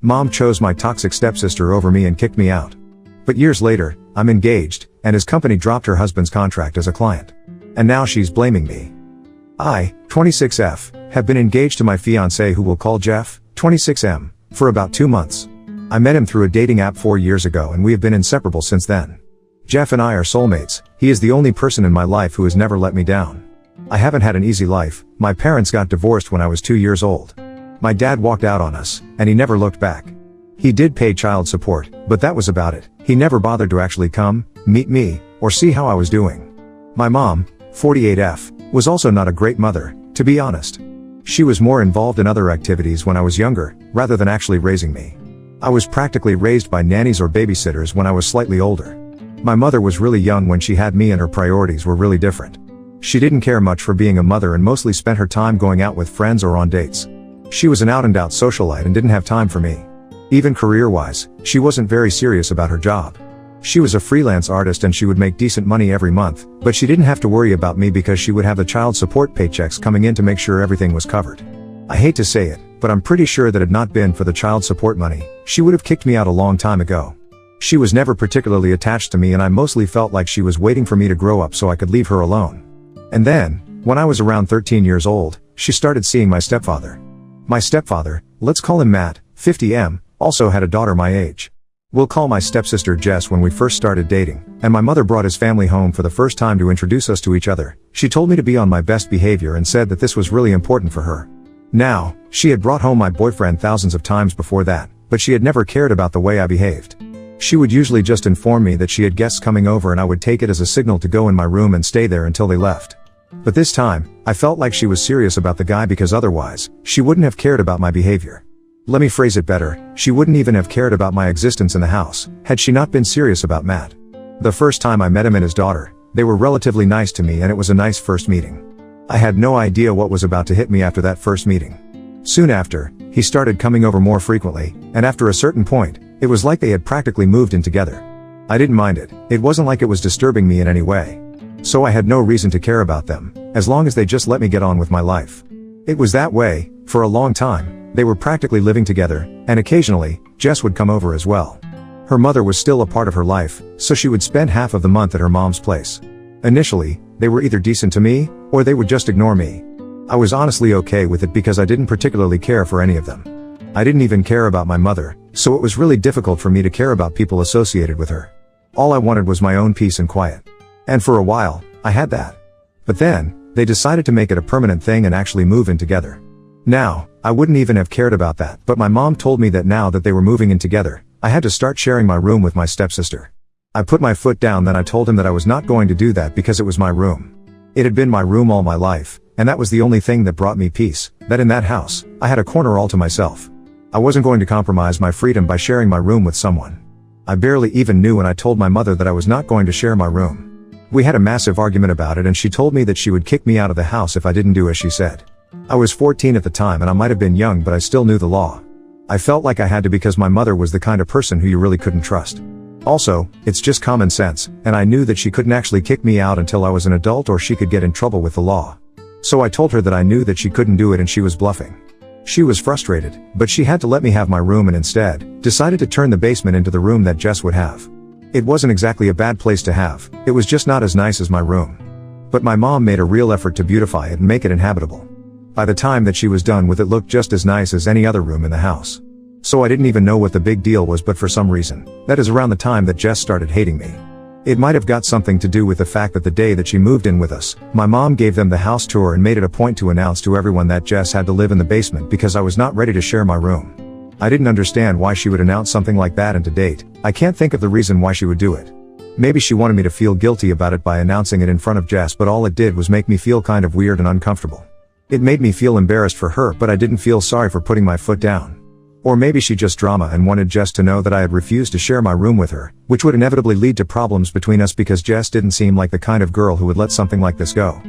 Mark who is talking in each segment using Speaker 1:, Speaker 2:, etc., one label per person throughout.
Speaker 1: Mom chose my toxic stepsister over me and kicked me out. But years later, I'm engaged, and his company dropped her husband's contract as a client. And now she's blaming me. I, 26F, have been engaged to my fiancé, who we'll call Jeff, 26M, for about 2 months. I met him through a dating app 4 years ago and we have been inseparable since then. Jeff and I are soulmates. He is the only person in my life who has never let me down. I haven't had an easy life. My parents got divorced when I was 2 years old. My dad walked out on us, and he never looked back. He did pay child support, but that was about it. He never bothered to actually come, meet me, or see how I was doing. My mom, 48F, was also not a great mother, to be honest. She was more involved in other activities when I was younger, rather than actually raising me. I was practically raised by nannies or babysitters when I was slightly older. My mother was really young when she had me and her priorities were really different. She didn't care much for being a mother and mostly spent her time going out with friends or on dates. She was an out-and-out socialite and didn't have time for me. Even career-wise, she wasn't very serious about her job. She was a freelance artist and she would make decent money every month, but she didn't have to worry about me because she would have the child support paychecks coming in to make sure everything was covered. I hate to say it, but I'm pretty sure that had not been for the child support money, she would have kicked me out a long time ago. She was never particularly attached to me and I mostly felt like she was waiting for me to grow up so I could leave her alone. And then, when I was around 13 years old, she started seeing my stepfather. My stepfather, let's call him Matt, 50M, also had a daughter my age. We'll call my stepsister Jess. When we first started dating, and my mother brought his family home for the first time to introduce us to each other, she told me to be on my best behavior and said that this was really important for her. Now, she had brought home my boyfriend thousands of times before that, but she had never cared about the way I behaved. She would usually just inform me that she had guests coming over and I would take it as a signal to go in my room and stay there until they left. But this time, I felt like she was serious about the guy because otherwise, she wouldn't have cared about my behavior. Let me phrase it better, she wouldn't even have cared about my existence in the house, had she not been serious about Matt. The first time I met him and his daughter, they were relatively nice to me and it was a nice first meeting. I had no idea what was about to hit me after that first meeting. Soon after, he started coming over more frequently, and after a certain point, it was like they had practically moved in together. I didn't mind it, it wasn't like it was disturbing me in any way. So I had no reason to care about them, as long as they just let me get on with my life. It was that way, for a long time. They were practically living together, and occasionally, Jess would come over as well. Her mother was still a part of her life, so she would spend half of the month at her mom's place. Initially, they were either decent to me, or they would just ignore me. I was honestly okay with it because I didn't particularly care for any of them. I didn't even care about my mother, so it was really difficult for me to care about people associated with her. All I wanted was my own peace and quiet. And for a while, I had that. But then, they decided to make it a permanent thing and actually move in together. Now, I wouldn't even have cared about that, but my mom told me that now that they were moving in together, I had to start sharing my room with my stepsister. I put my foot down, then I told him that I was not going to do that because it was my room. It had been my room all my life, and that was the only thing that brought me peace, that in that house, I had a corner all to myself. I wasn't going to compromise my freedom by sharing my room with someone. I barely even knew when I told my mother that I was not going to share my room. We had a massive argument about it and she told me that she would kick me out of the house if I didn't do as she said. I was 14 at the time and I might have been young, but I still knew the law. I felt like I had to because my mother was the kind of person who you really couldn't trust. Also, it's just common sense, and I knew that she couldn't actually kick me out until I was an adult or she could get in trouble with the law. So I told her that I knew that she couldn't do it and she was bluffing. She was frustrated, but she had to let me have my room and instead, decided to turn the basement into the room that Jess would have. It wasn't exactly a bad place to have, it was just not as nice as my room. But my mom made a real effort to beautify it and make it inhabitable. By the time that she was done with it, looked just as nice as any other room in the house. So I didn't even know what the big deal was, but for some reason, that is around the time that Jess started hating me. It might have got something to do with the fact that the day that she moved in with us, my mom gave them the house tour and made it a point to announce to everyone that Jess had to live in the basement because I was not ready to share my room. I didn't understand why she would announce something like that, and to date, I can't think of the reason why she would do it. Maybe she wanted me to feel guilty about it by announcing it in front of Jess, but all it did was make me feel kind of weird and uncomfortable. It made me feel embarrassed for her, but I didn't feel sorry for putting my foot down. Or maybe she just drama and wanted Jess to know that I had refused to share my room with her, which would inevitably lead to problems between us because Jess didn't seem like the kind of girl who would let something like this go.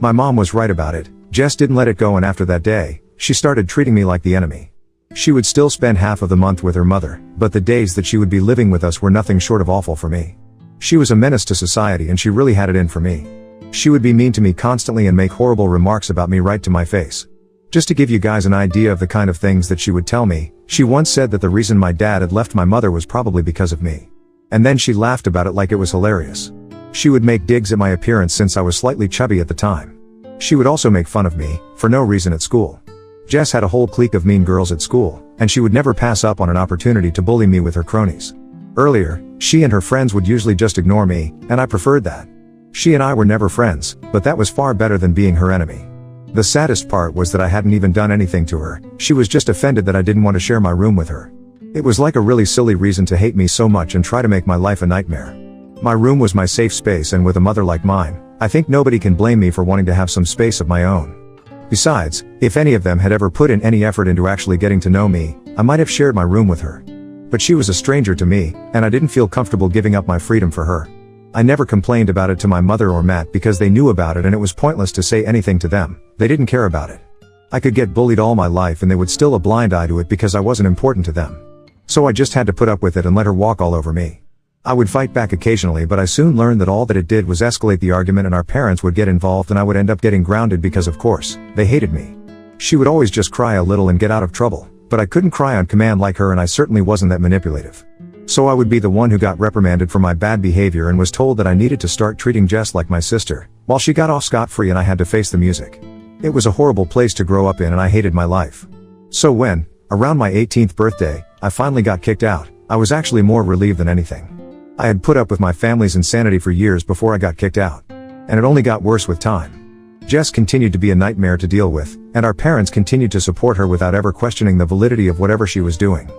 Speaker 1: My mom was right about it. Jess didn't let it go, and after that day, she started treating me like the enemy. She would still spend half of the month with her mother, but the days that she would be living with us were nothing short of awful for me. She was a menace to society and she really had it in for me. She would be mean to me constantly and make horrible remarks about me right to my face. Just to give you guys an idea of the kind of things that she would tell me, she once said that the reason my dad had left my mother was probably because of me. And then she laughed about it like it was hilarious. She would make digs at my appearance since I was slightly chubby at the time. She would also make fun of me, for no reason at school. Jess had a whole clique of mean girls at school, and she would never pass up on an opportunity to bully me with her cronies. Earlier, she and her friends would usually just ignore me, and I preferred that. She and I were never friends, but that was far better than being her enemy. The saddest part was that I hadn't even done anything to her, she was just offended that I didn't want to share my room with her. It was like a really silly reason to hate me so much and try to make my life a nightmare. My room was my safe space, and with a mother like mine, I think nobody can blame me for wanting to have some space of my own. Besides, if any of them had ever put in any effort into actually getting to know me, I might have shared my room with her. But she was a stranger to me, and I didn't feel comfortable giving up my freedom for her. I never complained about it to my mother or Matt because they knew about it and it was pointless to say anything to them, they didn't care about it. I could get bullied all my life and they would still a blind eye to it because I wasn't important to them. So I just had to put up with it and let her walk all over me. I would fight back occasionally, but I soon learned that all that it did was escalate the argument and our parents would get involved and I would end up getting grounded because of course, they hated me. She would always just cry a little and get out of trouble, but I couldn't cry on command like her and I certainly wasn't that manipulative. So I would be the one who got reprimanded for my bad behavior and was told that I needed to start treating Jess like my sister, while she got off scot-free and I had to face the music. It was a horrible place to grow up in and I hated my life. So when, around my 18th birthday, I finally got kicked out, I was actually more relieved than anything. I had put up with my family's insanity for years before I got kicked out. And it only got worse with time. Jess continued to be a nightmare to deal with, and our parents continued to support her without ever questioning the validity of whatever she was doing.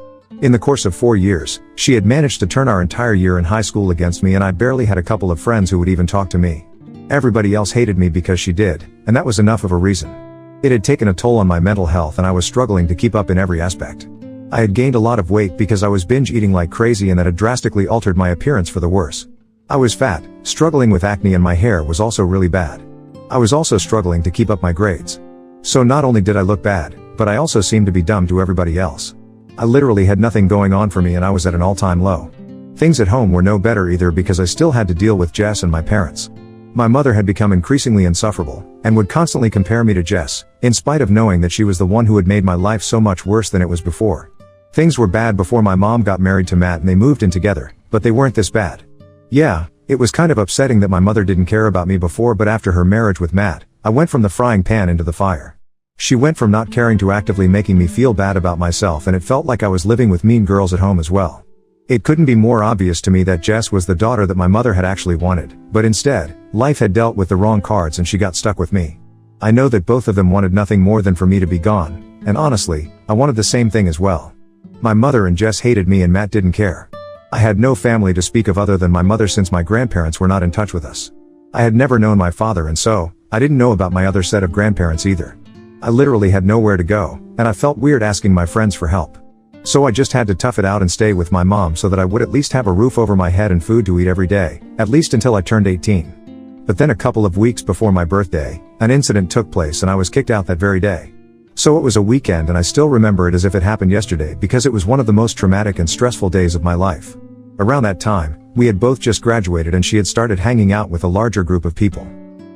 Speaker 1: In the course of 4 years, she had managed to turn our entire year in high school against me and I barely had a couple of friends who would even talk to me. Everybody else hated me because she did, and that was enough of a reason. It had taken a toll on my mental health and I was struggling to keep up in every aspect. I had gained a lot of weight because I was binge eating like crazy and that had drastically altered my appearance for the worse. I was fat, struggling with acne, and my hair was also really bad. I was also struggling to keep up my grades. So not only did I look bad, but I also seemed to be dumb to everybody else. I literally had nothing going on for me and I was at an all-time low. Things at home were no better either because I still had to deal with Jess and my parents. My mother had become increasingly insufferable, and would constantly compare me to Jess, in spite of knowing that she was the one who had made my life so much worse than it was before. Things were bad before my mom got married to Matt and they moved in together, but they weren't this bad. Yeah, it was kind of upsetting that my mother didn't care about me before, but after her marriage with Matt, I went from the frying pan into the fire. She went from not caring to actively making me feel bad about myself, and it felt like I was living with mean girls at home as well. It couldn't be more obvious to me that Jess was the daughter that my mother had actually wanted, but instead, life had dealt with the wrong cards and she got stuck with me. I know that both of them wanted nothing more than for me to be gone, and honestly, I wanted the same thing as well. My mother and Jess hated me and Matt didn't care. I had no family to speak of other than my mother since my grandparents were not in touch with us. I had never known my father, and so, I didn't know about my other set of grandparents either. I literally had nowhere to go, and I felt weird asking my friends for help. So I just had to tough it out and stay with my mom so that I would at least have a roof over my head and food to eat every day, at least until I turned 18. But then a couple of weeks before my birthday, an incident took place and I was kicked out that very day. So it was a weekend and I still remember it as if it happened yesterday because it was one of the most traumatic and stressful days of my life. Around that time, we had both just graduated and she had started hanging out with a larger group of people.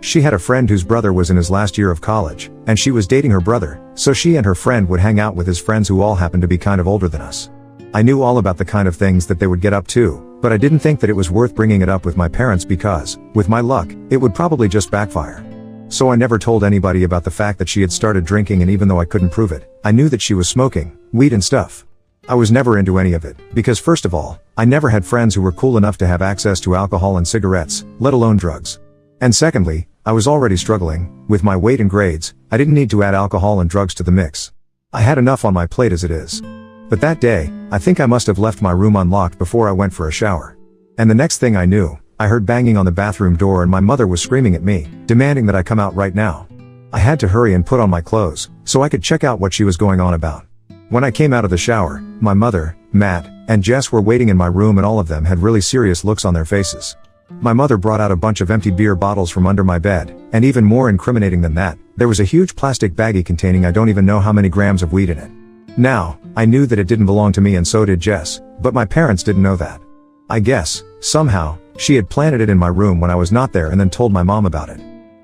Speaker 1: She had a friend whose brother was in his last year of college, and she was dating her brother, so she and her friend would hang out with his friends who all happened to be kind of older than us. I knew all about the kind of things that they would get up to, but I didn't think that it was worth bringing it up with my parents because, with my luck, it would probably just backfire. So I never told anybody about the fact that she had started drinking, and even though I couldn't prove it, I knew that she was smoking weed and stuff. I was never into any of it, because first of all, I never had friends who were cool enough to have access to alcohol and cigarettes, let alone drugs. And secondly, I was already struggling with my weight and grades. I didn't need to add alcohol and drugs to the mix. I had enough on my plate as it is. But that day, I think I must have left my room unlocked before I went for a shower. And the next thing I knew, I heard banging on the bathroom door and my mother was screaming at me, demanding that I come out right now. I had to hurry and put on my clothes, so I could check out what she was going on about. When I came out of the shower, my mother, Matt, and Jess were waiting in my room, and all of them had really serious looks on their faces. My mother brought out a bunch of empty beer bottles from under my bed, and even more incriminating than that, there was a huge plastic baggie containing I don't even know how many grams of weed in it. Now, I knew that it didn't belong to me, and so did Jess, but my parents didn't know that. I guess, somehow, she had planted it in my room when I was not there and then told my mom about it.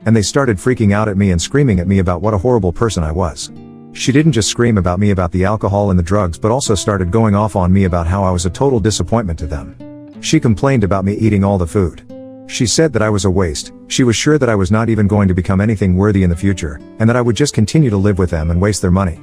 Speaker 1: And they started freaking out at me and screaming at me about what a horrible person I was. She didn't just scream about me about the alcohol and the drugs but also started going off on me about how I was a total disappointment to them. She complained about me eating all the food. She said that I was a waste, she was sure that I was not even going to become anything worthy in the future, and that I would just continue to live with them and waste their money.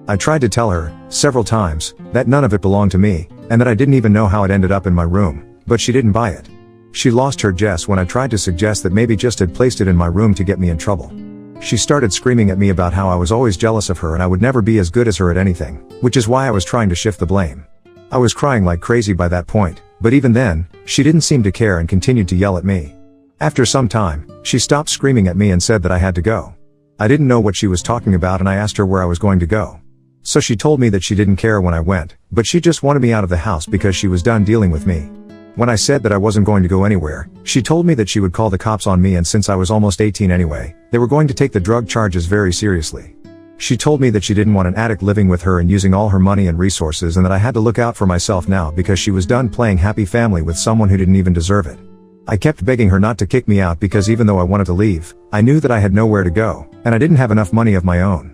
Speaker 1: I tried to tell her, several times, that none of it belonged to me, and that I didn't even know how it ended up in my room, but she didn't buy it. She lost her Jess when I tried to suggest that maybe Jess had placed it in my room to get me in trouble. She started screaming at me about how I was always jealous of her and I would never be as good as her at anything, which is why I was trying to shift the blame. I was crying like crazy by that point, but even then, she didn't seem to care and continued to yell at me. After some time, she stopped screaming at me and said that I had to go. I didn't know what she was talking about and I asked her where I was going to go. So she told me that she didn't care when I went, but she just wanted me out of the house because she was done dealing with me. When I said that I wasn't going to go anywhere, she told me that she would call the cops on me, and since I was almost 18 anyway, they were going to take the drug charges very seriously. She told me that she didn't want an addict living with her and using all her money and resources, and that I had to look out for myself now because she was done playing happy family with someone who didn't even deserve it. I kept begging her not to kick me out because even though I wanted to leave, I knew that I had nowhere to go, and I didn't have enough money of my own.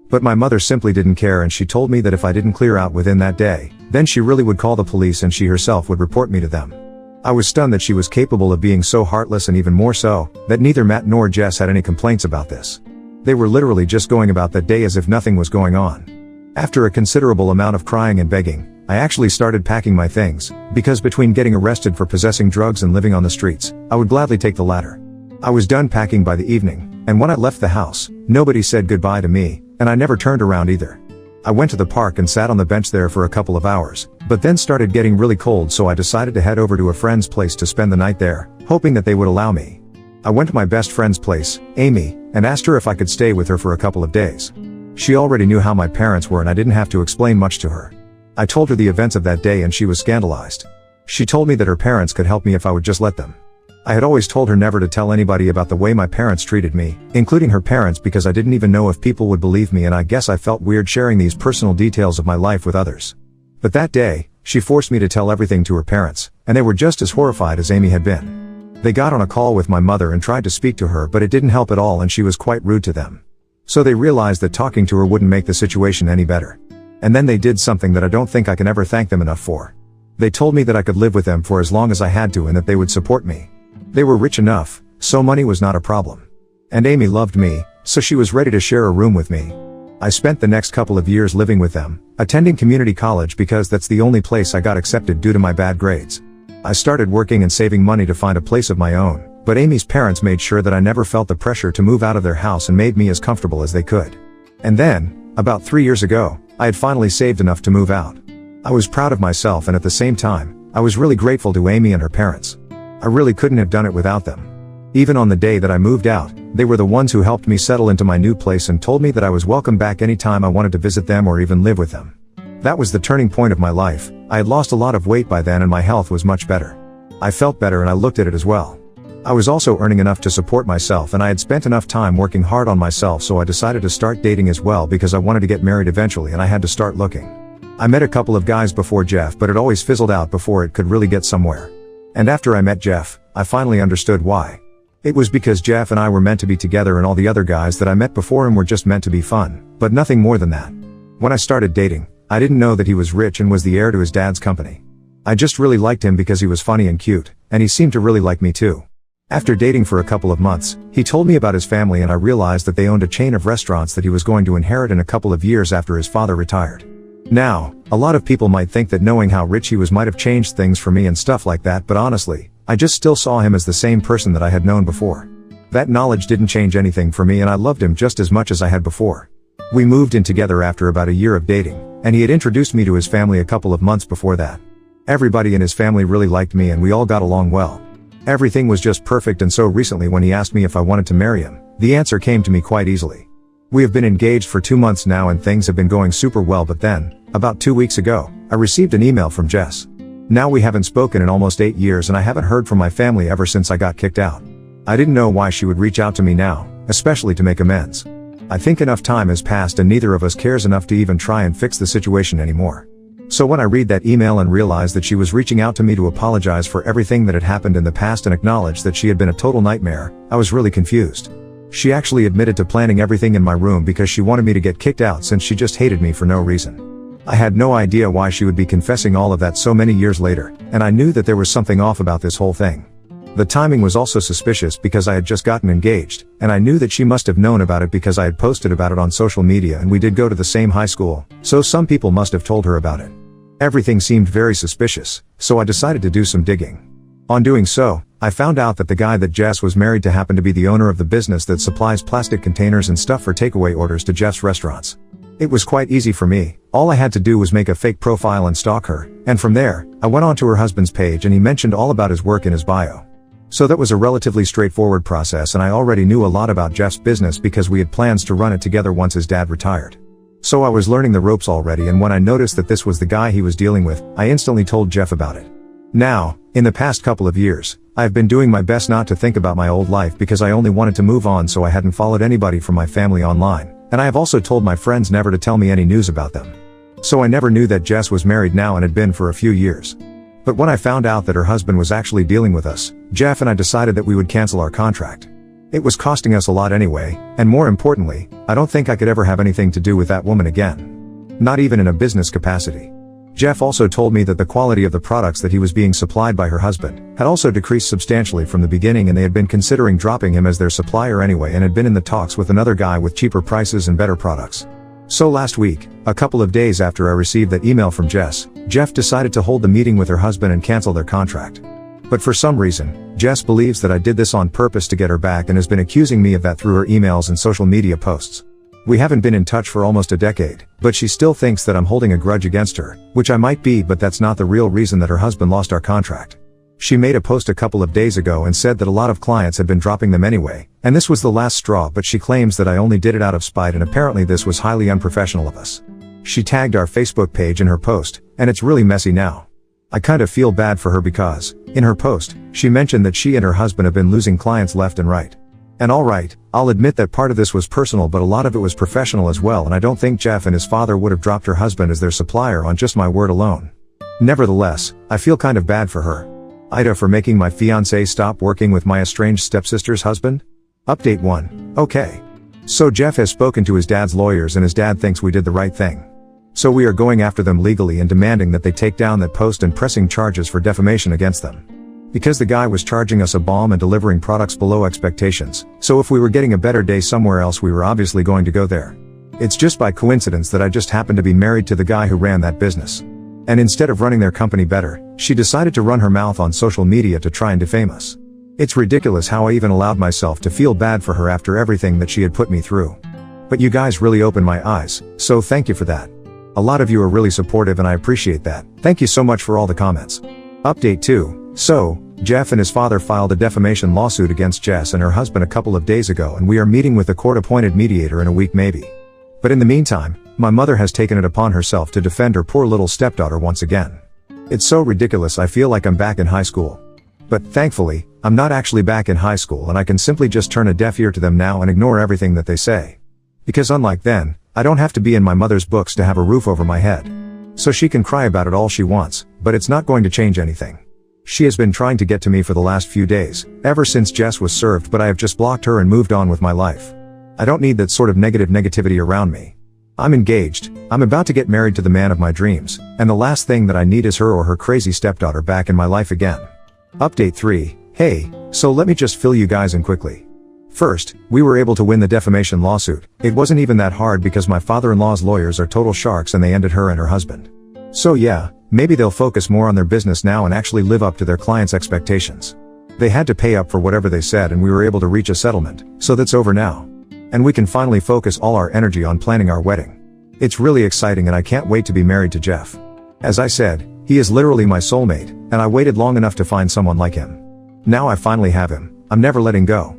Speaker 1: But my mother simply didn't care, and she told me that if I didn't clear out within that day, then she really would call the police and she herself would report me to them. I was stunned that she was capable of being so heartless, and even more so, that neither Matt nor Jess had any complaints about this. They were literally just going about that day as if nothing was going on. After a considerable amount of crying and begging, I actually started packing my things, because between getting arrested for possessing drugs and living on the streets, I would gladly take the latter. I was done packing by the evening, and when I left the house, nobody said goodbye to me, and I never turned around either. I went to the park and sat on the bench there for a couple of hours, but then started getting really cold, so I decided to head over to a friend's place to spend the night there, hoping that they would allow me. I went to my best friend's place, Amy, and asked her if I could stay with her for a couple of days. She already knew how my parents were and I didn't have to explain much to her. I told her the events of that day and she was scandalized. She told me that her parents could help me if I would just let them. I had always told her never to tell anybody about the way my parents treated me, including her parents, because I didn't even know if people would believe me, and I guess I felt weird sharing these personal details of my life with others. But that day, she forced me to tell everything to her parents, and they were just as horrified as Amy had been. They got on a call with my mother and tried to speak to her, but it didn't help at all and she was quite rude to them. So they realized that talking to her wouldn't make the situation any better. And then they did something that I don't think I can ever thank them enough for. They told me that I could live with them for as long as I had to and that they would support me. They were rich enough, so money was not a problem. And Amy loved me, so she was ready to share a room with me. I spent the next couple of years living with them, attending community college because that's the only place I got accepted due to my bad grades. I started working and saving money to find a place of my own, but Amy's parents made sure that I never felt the pressure to move out of their house and made me as comfortable as they could. And then, about 3 years ago, I had finally saved enough to move out. I was proud of myself, and at the same time, I was really grateful to Amy and her parents. I really couldn't have done it without them. Even on the day that I moved out, they were the ones who helped me settle into my new place and told me that I was welcome back anytime I wanted to visit them or even live with them. That was the turning point of my life. I had lost a lot of weight by then and my health was much better. I felt better and I looked at it as well. I was also earning enough to support myself, and I had spent enough time working hard on myself, so I decided to start dating as well because I wanted to get married eventually and I had to start looking. I met a couple of guys before Jeff, but it always fizzled out before it could really get somewhere. And after I met Jeff, I finally understood why. It was because Jeff and I were meant to be together, and all the other guys that I met before him were just meant to be fun, but nothing more than that. When I started dating, I didn't know that he was rich and was the heir to his dad's company. I just really liked him because he was funny and cute, and he seemed to really like me too. After dating for a couple of months, he told me about his family, and I realized that they owned a chain of restaurants that he was going to inherit in a couple of years after his father retired. Now, a lot of people might think that knowing how rich he was might have changed things for me and stuff like that, but honestly, I just still saw him as the same person that I had known before. That knowledge didn't change anything for me, and I loved him just as much as I had before. We moved in together after about a year of dating, and he had introduced me to his family a couple of months before that. Everybody in his family really liked me and we all got along well. Everything was just perfect, and so recently when he asked me if I wanted to marry him, the answer came to me quite easily. We have been engaged for 2 months now and things have been going super well, but then, about 2 weeks ago, I received an email from Jess. Now we haven't spoken in almost 8 years and I haven't heard from my family ever since I got kicked out. I didn't know why she would reach out to me now, especially to make amends. I think enough time has passed and neither of us cares enough to even try and fix the situation anymore. So when I read that email and realized that she was reaching out to me to apologize for everything that had happened in the past and acknowledge that she had been a total nightmare, I was really confused. She actually admitted to planning everything in my room because she wanted me to get kicked out since she just hated me for no reason. I had no idea why she would be confessing all of that so many years later, and I knew that there was something off about this whole thing. The timing was also suspicious because I had just gotten engaged, and I knew that she must have known about it because I had posted about it on social media and we did go to the same high school, so some people must have told her about it. Everything seemed very suspicious, so I decided to do some digging. On doing so, I found out that the guy that Jess was married to happened to be the owner of the business that supplies plastic containers and stuff for takeaway orders to Jeff's restaurants. It was quite easy for me. All I had to do was make a fake profile and stalk her, and from there, I went on to her husband's page and he mentioned all about his work in his bio. So that was a relatively straightforward process, and I already knew a lot about Jeff's business because we had plans to run it together once his dad retired. So I was learning the ropes already, and when I noticed that this was the guy he was dealing with, I instantly told Jeff about it. Now, in the past couple of years, I've been doing my best not to think about my old life because I only wanted to move on, so I hadn't followed anybody from my family online, and I have also told my friends never to tell me any news about them. So I never knew that Jess was married now and had been for a few years. But when I found out that her husband was actually dealing with us, Jeff and I decided that we would cancel our contract. It was costing us a lot anyway, and more importantly, I don't think I could ever have anything to do with that woman again. Not even in a business capacity. Jeff also told me that the quality of the products that he was being supplied by her husband had also decreased substantially from the beginning, and they had been considering dropping him as their supplier anyway and had been in the talks with another guy with cheaper prices and better products. So last week, a couple of days after I received that email from Jess, Jeff decided to hold the meeting with her husband and cancel their contract. But for some reason, Jess believes that I did this on purpose to get her back and has been accusing me of that through her emails and social media posts. We haven't been in touch for almost a decade, but she still thinks that I'm holding a grudge against her, which I might be, but that's not the real reason that her husband lost our contract. She made a post a couple of days ago and said that a lot of clients had been dropping them anyway, and this was the last straw, but she claims that I only did it out of spite, and apparently this was highly unprofessional of us. She tagged our Facebook page in her post, and it's really messy now. I kind of feel bad for her because, in her post, she mentioned that she and her husband have been losing clients left and right. And alright, I'll admit that part of this was personal, but a lot of it was professional as well, and I don't think Jeff and his father would have dropped her husband as their supplier on just my word alone. Nevertheless, I feel kind of bad for her. Ida for making my fiancé stop working with my estranged stepsister's husband? Update 1. Okay. So Jeff has spoken to his dad's lawyers and his dad thinks we did the right thing. So we are going after them legally and demanding that they take down that post and pressing charges for defamation against them. Because the guy was charging us a bomb and delivering products below expectations, so if we were getting a better day somewhere else we were obviously going to go there. It's just by coincidence that I just happened to be married to the guy who ran that business. And instead of running their company better, she decided to run her mouth on social media to try and defame us. It's ridiculous how I even allowed myself to feel bad for her after everything that she had put me through. But you guys really opened my eyes, so thank you for that. A lot of you are really supportive and I appreciate that. Thank you so much for all the comments. Update 2. So, Jeff and his father filed a defamation lawsuit against Jess and her husband a couple of days ago, and we are meeting with a court-appointed mediator in a week maybe. But in the meantime, my mother has taken it upon herself to defend her poor little stepdaughter once again. It's so ridiculous, I feel like I'm back in high school. But thankfully, I'm not actually back in high school and I can simply just turn a deaf ear to them now and ignore everything that they say. Because unlike then, I don't have to be in my mother's books to have a roof over my head. So she can cry about it all she wants, but it's not going to change anything. She has been trying to get to me for the last few days, ever since Jess was served, but I have just blocked her and moved on with my life. I don't need that sort of negativity around me. I'm engaged, I'm about to get married to the man of my dreams, and the last thing that I need is her or her crazy stepdaughter back in my life again. Update 3. Hey, so let me just fill you guys in quickly. First, we were able to win the defamation lawsuit. It wasn't even that hard because my father-in-law's lawyers are total sharks and they ended her and her husband. So yeah, maybe they'll focus more on their business now and actually live up to their clients' expectations. They had to pay up for whatever they said and we were able to reach a settlement, so that's over now. And we can finally focus all our energy on planning our wedding. It's really exciting and I can't wait to be married to Jeff. As I said, he is literally my soulmate, and I waited long enough to find someone like him. Now I finally have him, I'm never letting go.